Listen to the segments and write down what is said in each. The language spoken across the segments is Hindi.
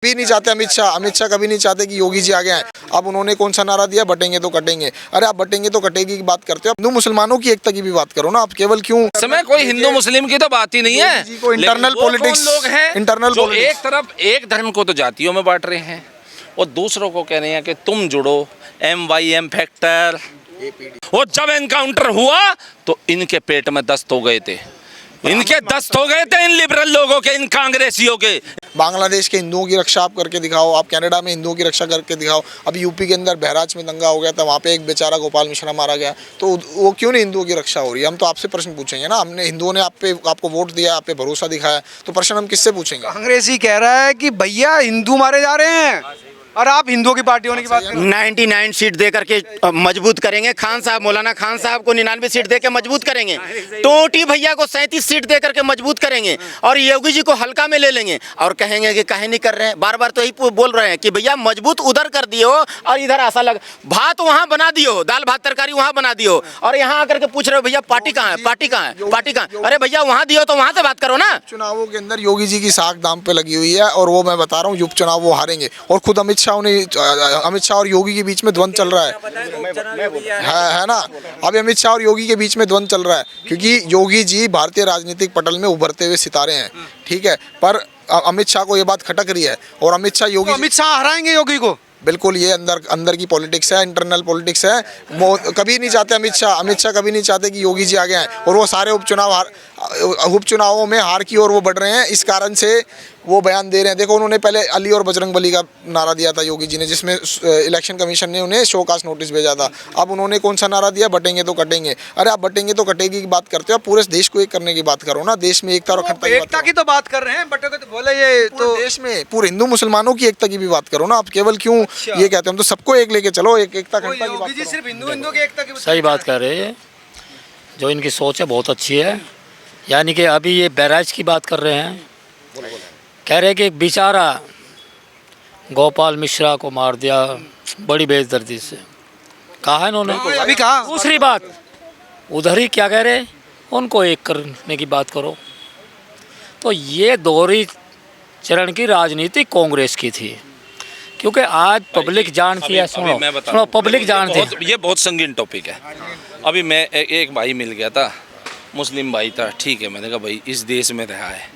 भी नहीं चाहते अमित शाह कभी नहीं चाहते कि योगी जी आगे आए। अब उन्होंने कौन सा नारा दिया, बटेंगे तो कटेंगे। अरे आप बटेंगे तो कटेगी की बात करते हो, हिंदू मुसलमानों की एकता की भी बात करो ना। आप केवल क्यों समय कोई हिंदू मुस्लिम की तो बात ही नहीं है। इंटरनल पॉलिटिक्स लोग हैं इंटरनल जो एक तरफ एक धर्म को तो जातियों में बांट रहे हैं और दूसरों को कह रहे हैं कि तुम जुड़ो, MYM फैक्टर। और जब एनकाउंटर हुआ तो इनके पेट में दस्त हो गए थे, इनके दस्त हो गए थे इन लिबरल लोगों के, इन कांग्रेसियों के। बांग्लादेश के हिंदुओं की रक्षा आप करके दिखाओ, आप कनाडा में हिंदुओं की रक्षा करके दिखाओ। अभी यूपी के अंदर बहराइच में दंगा हो गया था, वहाँ पे एक बेचारा गोपाल मिश्रा मारा गया, तो वो क्यों नहीं हिंदुओं की रक्षा हो रही है? हम तो आपसे प्रश्न पूछेंगे ना। हमने हिंदुओं ने आपको वोट दिया, आप पे भरोसा दिखाया, तो प्रश्न हम किससे पूछेंगे? कांग्रेसी कह रहा है कि भैया हिंदू मारे जा रहे हैं और आप हिंदुओं की पार्टी होने की बात कर रहे हो। 99 सीट दे करके मजबूत करेंगे खान साहब, मौलाना खान साहब को 99 सीट दे के मजबूत करेंगे, टोटी भैया को 37 सीट दे करके मजबूत करेंगे और योगी जी को हल्का में ले लेंगे और कहेंगे कि काहे नहीं कर रहे हैं। बार बार तो यही बोल रहे हैं कि भैया मजबूत उधर कर दियो और इधर आशा लग, भात वहाँ बना दियो, दाल भात तरकारी वहाँ बना दियो और यहाँ आकर के पूछ रहे हो भैया पार्टी कहाँ है, पार्टी कहाँ है, पार्टी कहाँ है? अरे भैया वहाँ दियो तो वहाँ से बात करो ना। चुनावों के अंदर योगी जी की साख दाम पे लगी हुई है और वो मैं बता रहा हूँ उपचुनाव वो हारेंगे। और खुद अमित शाह और योगी के बीच में द्वंद्व चल रहा है ना। अभी अमित शाह और योगी के बीच में द्वंद्व चल रहा है क्योंकि योगी जी भारतीय राजनीतिक पटल में उभरते हुए सितारे हैं, ठीक है, पर अमित शाह को ये बात खटक रही है और अमित शाह हराएंगे योगी को। बिल्कुल, ये अंदर की पॉलिटिक्स है, इंटरनल पॉलिटिक्स है। वो कभी नहीं चाहते अमित शाह कभी नहीं चाहते कि योगी जी आगे आए और वो सारे उपचुनावों में हार की ओर वो बढ़ रहे हैं। इस कारण से वो बयान दे रहे हैं। देखो, उन्होंने पहले अली और बजरंगबली का नारा दिया था योगी जी ने, जिसमें इलेक्शन कमीशन ने उन्हें शोकास नोटिस भेजा था। अब उन्होंने कौन सा नारा दिया, बटेंगे तो कटेंगे। अरे आप बटेंगे तो कटेगी की बात करते हो, आप पूरे देश को एक करने की बात करो ना। देश में एकता और एकता की तो बात कर रहे हैं, बटेंगे तो बोले ये तो देश में पूरे हिंदू मुसलमानों की एकता की भी बात करो ना। आप केवल क्यों ये कहते हैं? हम तो सबको एक लेके चलो, एकता अखंडता की बात। सिर्फ हिंदू की एकता की सही बात कर रहे हैं, जो इनकी सोच है बहुत अच्छी है। यानी कि अभी ये बहराइच की बात कर रहे हैं, कह रहे हैं कि बेचारा गोपाल मिश्रा को मार दिया बड़ी बेदर्दी से, कहा है इन्होंने। अभी कहा दूसरी बात उधर ही क्या कह रहे, उनको एक करने की बात करो। तो ये दोहरी चरण की राजनीति कांग्रेस की थी, क्योंकि आज पब्लिक जानती है। सुनो पब्लिक जानती है। ये बहुत संगीन टॉपिक है। अभी मैं एक भाई मिल गया था, मुस्लिम भाई था, ठीक है, मैंने कहा भाई इस देश में रहा है,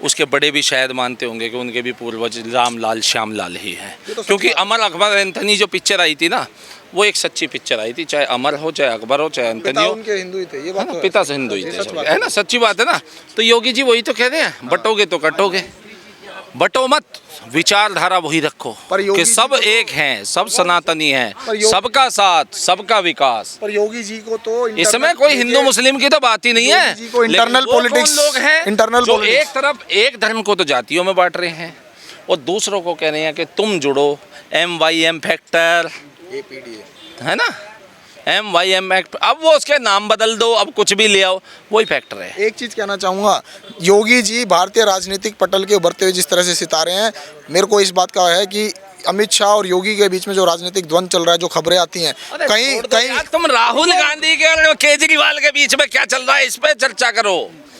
उसके बड़े भी शायद मानते होंगे कि उनके भी पूर्वज रामलाल श्यामलाल ही हैं, क्योंकि अमर अकबर एंथनी जो पिक्चर आई थी ना, वो एक सच्ची पिक्चर आई थी। चाहे अमर हो, चाहे अकबर हो, चाहे एंथनी हो, उनके हिंदू ही थे, ये बात पिता से हिंदू ही थे, है ना, सच्ची बात है ना। तो योगी जी वही तो कह रहे हैं, बटोगे तो कटोगे, बटो मत, विचारधारा वही रखो कि सब एक हैं, सब सनातनी हैं, सबका साथ, सबका विकास। पर योगी जी को तो इसमें कोई हिंदू मुस्लिम की तो बात ही नहीं है। इंटरनल पॉलिटिक्स लोग हैं जो एक तरफ एक धर्म को तो जातियों में बांट रहे हैं और दूसरों को कह रहे हैं कि तुम जुड़ो, MYM फैक्टर, है ना, MYM एक्ट। अब वो उसके नाम बदल दो, अब कुछ भी ले आओ, वही फैक्टर है। एक चीज़ कहना चाहूँगा, योगी जी भारतीय राजनीतिक पटल के उभरते हुए जिस तरह से सितारे हैं, मेरे को इस बात का है कि अमित शाह और योगी के बीच में जो राजनीतिक द्वंद्व चल रहा है, जो खबरें आती हैं, कहीं तुम राहुल गांधी के और केजरीवाल के बीच में क्या चल रहा है, इस पे चर्चा करो।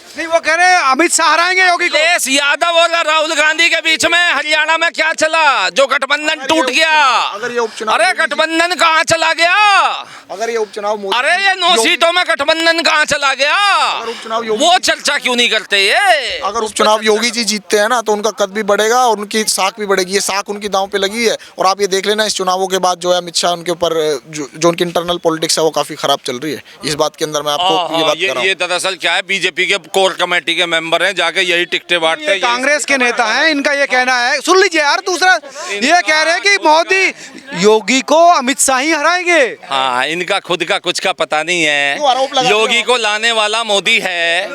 नहीं, वो कह रहे हैं अमित शाह हराएंगे योगी को। अखिलेश यादव और राहुल गांधी के बीच में हरियाणा में क्या चला, जो गठबंधन टूट गया। अगर ये उपचुनाव, अरे गठबंधन कहाँ चला गया? अगर ये उपचुनाव, अरे ये 9 सीटों में गठबंधन कहाँ चला गया? वो चर्चा क्यों नहीं करते ये? अगर उपचुनाव योगी जी जीतते हैं ना, तो उनका कद भी बढ़ेगा और उनकी साख भी बढ़ेगी। ये साख उनकी दांव पे लगी है और आप ये देख लेना, इस चुनावों के बाद जो है अमित शाह उनके ऊपर जो उनकी इंटरनल पॉलिटिक्स है वो काफी खराब चल रही है। इस बात के अंदर मैं आपको ये बात कर रहा हूं। ये दरअसल क्या है, बीजेपी के कोर कमेटी के मेंबर हैं, जाके यही टिकटें बांटते हैं। कांग्रेस के नेता हैं, इनका ये कहना है, सुन लीजिए यार। दूसरा ये कह रहे हैं कि मोदी योगी को अमित शाह ही हराएंगे। हाँ, इनका खुद का कुछ का पता नहीं है। योगी को लाने वाला मोदी है,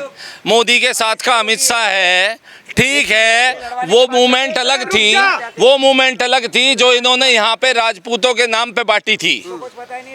मोदी के साथ का अमित शाह है, ठीक है। वो मूवमेंट अलग थी, वो मूवमेंट अलग थी जो इन्होंने यहाँ पे राजपूतों के नाम पे बांटी थी,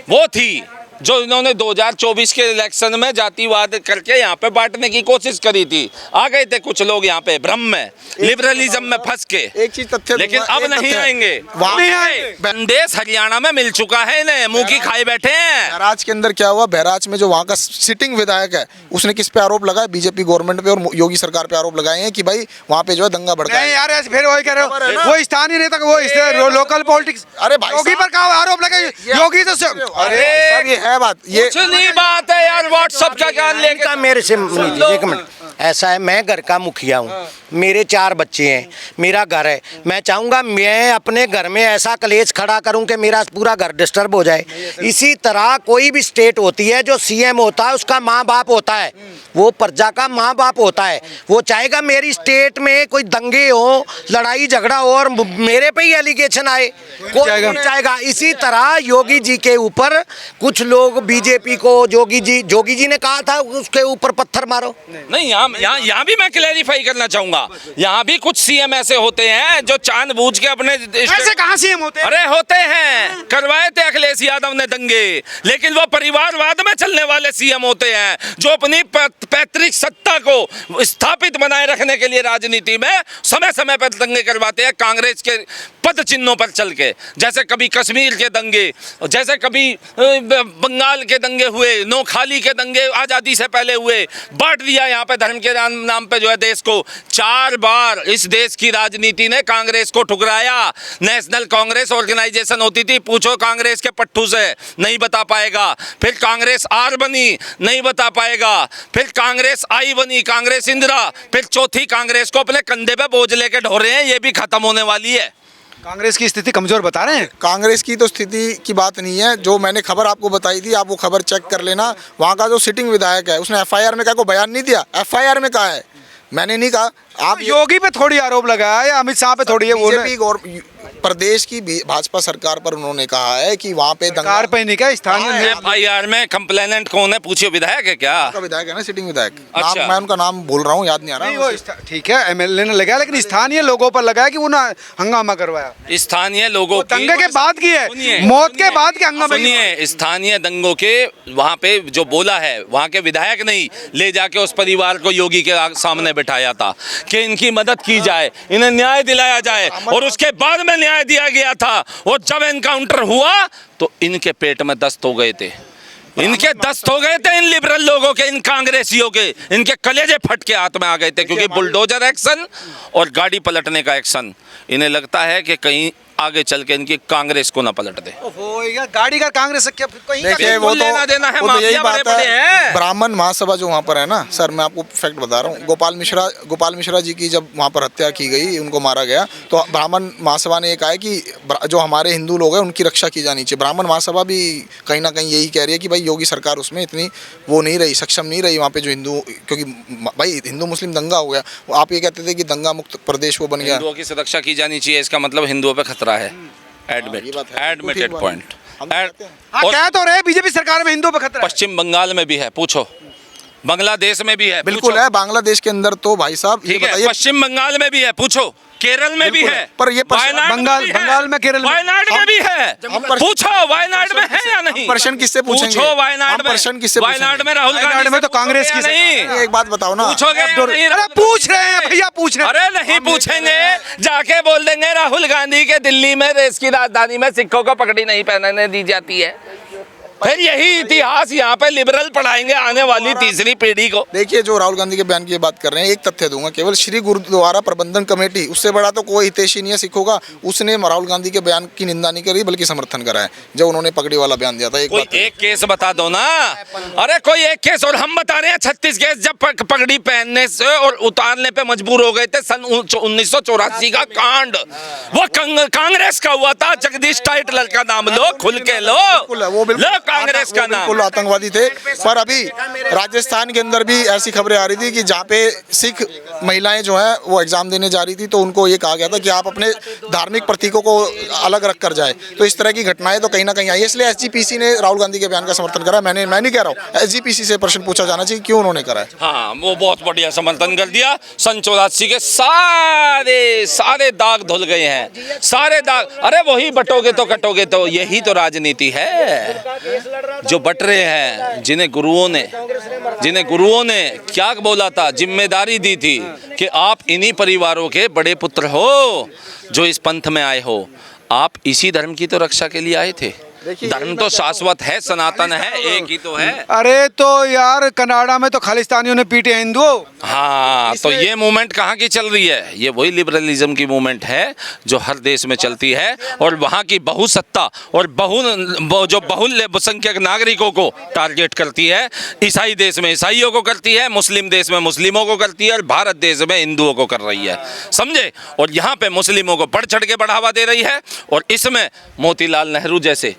वो थी। जो इन्होंने 2024 के इलेक्शन में जातिवाद करके यहाँ पे बांटने की कोशिश करी थी। आ गए थे कुछ लोग यहाँ पे भ्रम में, लिबरलिज्म में फंस के। एक चीज तथ्य लेकिन दूंगा, अब एक नहीं तथ्य। आएंगे। वहाँ नहीं आए। देश हरियाणा में मिल चुका है इन्हें, मुंह की खाए बैठे हैं। बहराइच के अंदर क्या हुआ, बहराइच में जो वहाँ का सिटिंग विधायक है उसने किस पे आरोप लगाया, बीजेपी गवर्नमेंट पे और योगी सरकार पे आरोप लगाए हैं कि भाई वहाँ पे जो है दंगा भड़का नहीं यार, ऐसे फिर वही कह रहे खबर है ना? हो, वो स्थानीय नेता वो लोकल पॉलिटिक्स। अरे भाई योगी साहब, पर का आरोप लगा, योगी तो अरे सर ये है बात, ये कुछ नहीं बात है यार, व्हाट्सएप का ज्ञान लेके का मेरे से लीजिए, एक मिनट। ऐसा है, मैं घर का मुखिया हूँ, मेरे 4 बच्चे हैं, मेरा घर है। मैं चाहूँगा मैं अपने घर में ऐसा कलेश खड़ा करूँ कि मेरा पूरा घर डिस्टर्ब हो जाए। इसी तरह कोई भी स्टेट होती है, जो सीएम होता है उसका माँ बाप होता है, वो प्रजा का माँ बाप होता है। वो चाहेगा मेरी स्टेट में कोई दंगे हो, लड़ाई झगड़ा हो और मेरे पे ही एलिगेशन आए, कोई नहीं चाहेगा। इसी तरह योगी जी के ऊपर कुछ लोग बीजेपी को, जोगी जी ने कहा था उसके ऊपर पत्थर मारो। नहीं, यहाँ भी मैं क्लैरिफाई करना चाहूंगा, यहाँ भी कुछ सीएम ऐसे होते हैं जो जानबूझ के अपने ऐसे कहाँ सीएम होते हैं? अरे होते हैं, करवाए थे अखिलेश यादव ने दंगे, लेकिन वो परिवारवाद में चलने वाले सीएम होते हैं जो अपनी पैतृक सत्ता को स्थापित बनाए रखने के लिए राजनीति में समय समय पर दंगे करवाते हैं कांग्रेस के पद चिन्हों पर चल के। जैसे कभी कश्मीर के दंगे, जैसे कभी बंगाल के दंगे हुए, नोखाली के दंगे आज़ादी से पहले हुए, बांट दिया यहाँ पे धर्म के नाम पे जो है देश को। 4 बार इस देश की राजनीति ने कांग्रेस को ठुकराया। नेशनल कांग्रेस ऑर्गेनाइजेशन होती थी, पूछो कांग्रेस के पट्टू से, नहीं बता पाएगा। फिर कांग्रेस आर बनी, नहीं बता पाएगा। फिर कांग्रेस आई बनी, कांग्रेस इंदिरा। फिर चौथी कांग्रेस को अपने कंधे पे बोझ लेके ढो रहे हैं, ये भी खत्म होने वाली है। कांग्रेस की स्थिति कमजोर बता रहे हैं। कांग्रेस की तो स्थिति की बात नहीं है, जो मैंने खबर आपको बताई थी, आप वो खबर चेक कर लेना। वहाँ का जो सिटिंग विधायक है उसने एफआईआर में क्या को बयान नहीं दिया, एफआईआर में कहा है, मैंने नहीं कहा। आप योगी पे थोड़ी आरोप लगाया या अमित शाह पे थोड़ी है, वो बीजेपी प्रदेश की भाजपा सरकार पर उन्होंने कहा है कि वहाँ पे सरकार पे नहीं क्या, स्थानीय एफआईआर में कंप्लेनेंट कौन है पूछिए, विधायक है क्या? का विधायक है ना, सिटिंग विधायक। अच्छा। नाम मैं उनका नाम बोल रहा हूँ, याद नहीं आ नहीं, रहा। वो ठीक है, एमएलए ने लगाया, लेकिन स्थानीय लोगों पर लगाया कि वो ना हंगामा करवाया। स्थानीय लोगों की दंगे के बाद की है, सुनिए, मौत के बाद के हंगामे की। सुनिए, स्थानीय दंगों के वहाँ पे जो बोला है, वहाँ के विधायक नहीं ले जाके उस परिवार को योगी के सामने बिठाया था कि इनकी मदद की जाए, इन्हें न्याय दिलाया जाए, और उसके बाद में न्याय दिया गया था। और जब एनकाउंटर हुआ तो इनके पेट में दस्त हो गए थे, इनके दस्त हो गए थे, इन लिबरल लोगों के, इन कांग्रेसियों के, इनके कलेजे फट के हाथ में आ गए थे, क्योंकि बुलडोजर एक्शन और गाड़ी पलटने का एक्शन, इन्हें लगता है कि कहीं आगे चल के इनकी कांग्रेस को ना पलट दे। गाड़ी का कांग्रेस से क्या कहीं का देखिए वो तो लेना देना है, वो तो यही माफिया बात बड़े-बड़े हैं। है। ब्राह्मण महासभा जो वहाँ पर है ना सर, मैं आपको फैक्ट बता रहा हूँ, गोपाल मिश्रा जी की जब वहाँ पर हत्या की गई, उनको मारा गया, तो ब्राह्मण महासभा ने ये कहा है कि जो हमारे हिंदू लोग हैं उनकी रक्षा की जानी चाहिए। ब्राह्मण महासभा भी कहीं ना कहीं यही कह रही है कि भाई योगी सरकार उसमें इतनी वो नहीं रही, सक्षम नहीं रही वहाँ पे जो हिंदू, क्योंकि भाई हिंदू मुस्लिम दंगा हो गया। आप ये कहते थे कि दंगा मुक्त प्रदेश वो बन गया। हिंदुओं की सुरक्षा की जानी चाहिए, इसका मतलब हिंदुओं पे खतरा है। Admitted point. कह तो रहे बीजेपी सरकार में हिंदुओं पे खतरा है। पश्चिम बंगाल में भी है, पूछो, बांग्लादेश में भी है, बिल्कुल है, बांग्लादेश के अंदर तो भाई साहब ये ठीक है, बताइए, पश्चिम बंगाल में भी है, पूछो, केरल में भी है, पर ये वायनाड बंगाल में, केरल में, वायनाड में भी है। पूछो वायनाड में है या नहीं? प्रश्न किससे पूछेंगे? पूछो वायनाड में, प्रश्न किससे वायनाड में राहुल वायनाड गांधी में तो से कांग्रेस पूछोगे की या नहीं? एक बात बताओ ना, पूछोगे या नहीं? अरे पूछ रहे हैं भैया, पूछ रहे हैं। अरे नहीं पूछेंगे, जाके बोल देंगे राहुल गांधी के दिल्ली में देश की राजधानी में सिखों को पगड़ी नहीं पहनने दी जाती है। फिर यही इतिहास यहाँ पे लिबरल पढ़ाएंगे आने वाली तीसरी पीढ़ी को। देखिए जो राहुल गांधी के बयान की बात कर रहे हैं, एक तथ्य दूंगा, केवल श्री गुरुद्वारा प्रबंधन कमेटी, उससे बड़ा तो कोई हितैषी नहीं है सिखों का, उसने राहुल गांधी के बयान की निंदा नहीं करी बल्कि समर्थन करा है जब उन्होंने पगड़ी वाला बयान दिया था। कोई एक केस बता दो ना, अरे कोई एक केस, और हम बता रहे हैं 36 केस जब पगड़ी पहनने से और उतारने पे मजबूर हो गए थे। सन 1984 का कांड वो कांग्रेस का हुआ था। जगदीश टाइटलर का नाम लो, खुल के लो, कांग्रेस का नाम, बिल्कुल आतंकवादी थे। पर अभी राजस्थान के अंदर भी ऐसी खबरें आ रही थी कि जहाँ पे सिख महिलाएं जो हैं वो एग्जाम देने जा रही थी, तो उनको ये कहा गया था कि आप अपने धार्मिक प्रतीकों को अलग रख कर जाए। तो इस तरह की घटनाएं तो कहीं ना कहीं आई, इसलिए एसजीपीसी ने राहुल गांधी के बयान का समर्थन करा। मैं नहीं कह रहा हूँ, एसजीपीसी से प्रश्न पूछा जाना चाहिए क्यों उन्होंने करा है। हाँ, वो बहुत बढ़िया समर्थन कर दिया। सन 84 के सारे दाग धुल गए हैं, सारे दाग। अरे वही बटोगे तो कटोगे, तो यही तो राजनीति है। जो बट रहे हैं, जिन्हें गुरुओं ने क्या बोला था, जिम्मेदारी दी थी कि आप इन्हीं परिवारों के बड़े पुत्र हो जो इस पंथ में आए हो, आप इसी धर्म की तो रक्षा के लिए आए थे। धर्म तो शाश्वत है, सनातन है, एक ही तो है। अरे तो यार कनाडा में तो खालिस्तानियों ने पीटे हिंदुओं। हाँ, तो ये मूवमेंट कहाँ की चल रही है? ये वही लिबरलिज्म की मूवमेंट है जो हर देश में चलती है, और वहाँ की बहुसत्ता और जो बहुसंख्यक नागरिकों को टारगेट करती है। ईसाई देश में ईसाइयों को करती है, मुस्लिम देश में मुस्लिमों को करती है, और भारत देश में हिंदुओं को कर रही है, समझे। और यहाँ पे मुस्लिमों को बढ़ चढ़ के बढ़ावा दे रही है, और इसमें मोतीलाल नेहरू जैसे,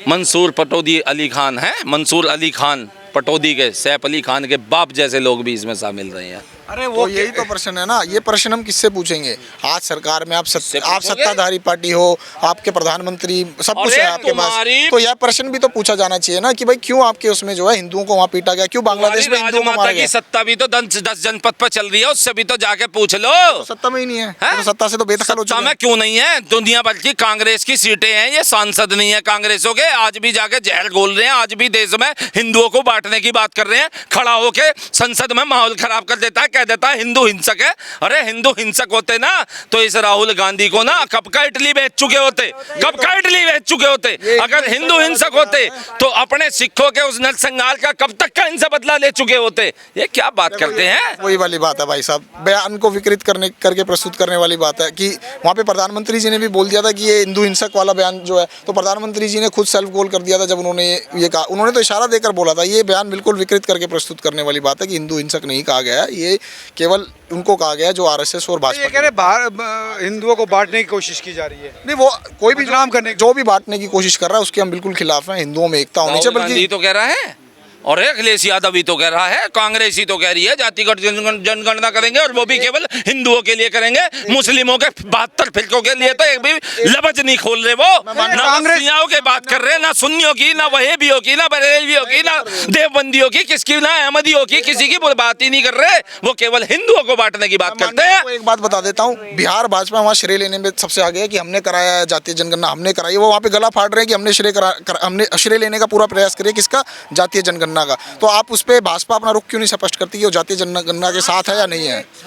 मंसूर पटौदी अली खान है, मंसूर अली खान पटौदी के, सैफ अली खान के बाप जैसे लोग भी इसमें शामिल रहे हैं। अरे वो तो यही तो प्रश्न है ना, ये प्रश्न हम किससे पूछेंगे? आज सरकार में आप सत्ताधारी पार्टी हो, आपके प्रधानमंत्री सब कुछ है आपके पास, तो यह प्रश्न भी तो पूछा जाना चाहिए ना कि भाई क्यों आपके उसमें जो है हिंदुओं को वहाँ पीटा गया, क्यों बांग्लादेश में हिंदुओं को मारा गया? सत्ता भी तो 10 जनपद पर चल रही है, उससे भी तो जाके पूछ लो। तो सत्ता में ही नहीं है, तो सत्ता से तो बेदखल हो चुके हैं। में क्यों नहीं है? दुनिया भर की कांग्रेस की सीटें हैं, ये सांसद नहीं है कांग्रेसों के, आज भी जाके जहर घोल रहे हैं, आज भी देश में हिंदुओं को बांटने की बात कर रहे हैं, खड़ा होके संसद में माहौल खराब कर देता है, कह देता है हिंदू हिंसक है। अरे हिंदू हिंसक होते ना तो इस राहुल गांधी को ना कब का इटली बेच चुके होते, कब का इटली बेच चुके होते। अगर हिंदू हिंसक होते तो अपने सिखों के उस नरसंहार का कब तक का इनसे बदला ले चुके होते। ये क्या बात करते हैं? वही वाली बात है भाई साहब, बयान को विकृत करके प्रस्तुत करने वाली बात है कि वहाँ पे प्रधानमंत्री जी ने भी बोल दिया था कि ये हिंदू हिंसक वाला बयान जो है, तो प्रधानमंत्री जी ने खुद सेल्फ गोल कर दिया था जब उन्होंने ये कहा। उन्होंने तो इशारा देकर बोला था, ये बयान बिल्कुल विकृत करके प्रस्तुत करने वाली बात है कि हिंदू हिंसक नहीं कहा गया है, ये केवल उनको कहा गया जो आरएसएस और भाजपा। ये कह रहे हिंदुओं को बांटने की कोशिश की जा रही है। नहीं, वो कोई भी बदनाम करने जो भी बांटने की कोशिश कर रहा है उसके हम बिल्कुल खिलाफ हैं। हिंदुओं में एकता होनी चाहिए। बल्कि तो कह रहा है, और अखिलेश यादव भी तो कह रहा है, कांग्रेस ही तो कह रही है जातिगत जनगणना करेंगे, और वो भी केवल हिंदुओं के लिए करेंगे, मुस्लिमों के 72 फिरकों के लिए तो एक भी लफ्ज नहीं खोल रहे वो। ना कांग्रेसियों की बात कर रहे हैं, ना सुन्नियों की, ना वहेबियों की, ना बरेलवियों की, ना देवबंदियों की, किसकी, ना अहमदियों की, किसी की बात ही नहीं कर रहे। वो केवल हिंदुओं को बांटने की बात करते हैं। एक बात बता देता हूँ, बिहार भाजपा वहाँ श्रेय लेने में सबसे आगे है कि हमने कराया है जातीय जनगणना, हमने कराई। वो वहाँ पे गला फाड़ रहे हैं कि हमने श्रेय लेने का पूरा प्रयास करिए किसका, जातीय जनगणना का। तो आप उस पर भाजपा अपना रुख क्यों नहीं स्पष्ट करती कि वो जातीय जनगणना के साथ है या नहीं है?